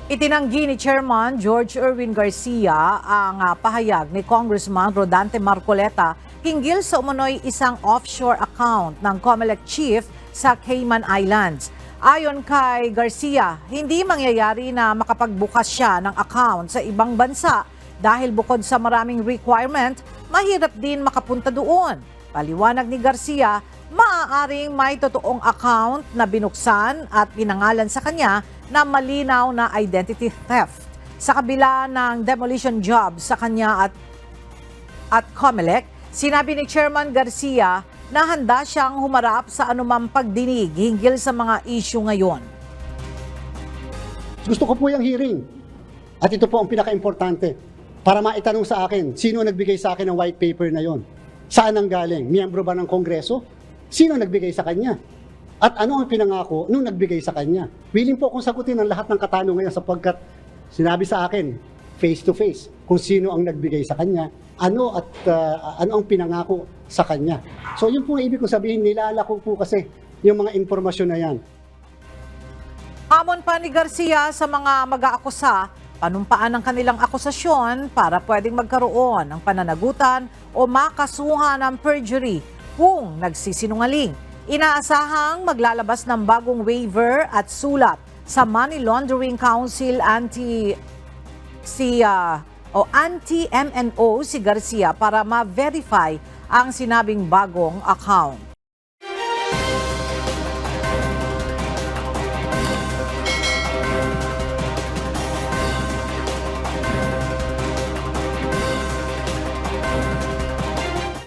Itinanggi ni Chairman George Erwin Garcia ang pahayag ni Congressman Rodante Marcoleta hinggil sa umano'y isang offshore account ng COMELEC chief sa Cayman Islands. Ayon kay Garcia, hindi mangyayari na makapagbukas siya ng account sa ibang bansa dahil bukod sa maraming requirement, mahirap din makapunta doon. Paliwanag ni Garcia, maaaring may totoong account na binuksan at pinangalan sa kanya na malinaw na identity theft. Sa kabila ng demolition job sa kanya at COMELEC, sinabi ni Chairman Garcia na handa siyang humarap sa anumang pagdinig hinggil sa mga issue ngayon. Gusto ko po yung hearing. At ito po ang pinaka-importante. Para maitanong sa akin, sino nagbigay sa akin ng white paper na yon? Saan ang galing? Miyembro ba ng Kongreso? Sino nagbigay sa kanya? At ano ang pinangako nung nagbigay sa kanya? Willing po akong sagutin ang lahat ng katanungan sapagkat sinabi sa akin, face to face, kung sino ang nagbigay sa kanya, ano ang pinangako sa kanya. So yun po ang ibig kong sabihin, nilalako po kasi yung mga impormasyon na yan. Hamon pa ni Garcia sa mga mag-aakusa, panumpaan ang kanilang akusasyon para pwedeng magkaroon ng pananagutan o makasuhan ng perjury kung nagsisinungaling. Inaasahang maglalabas ng bagong waiver at sulat sa Money Laundering Council anti-MNO si Garcia para ma-verify ang sinabing bagong account.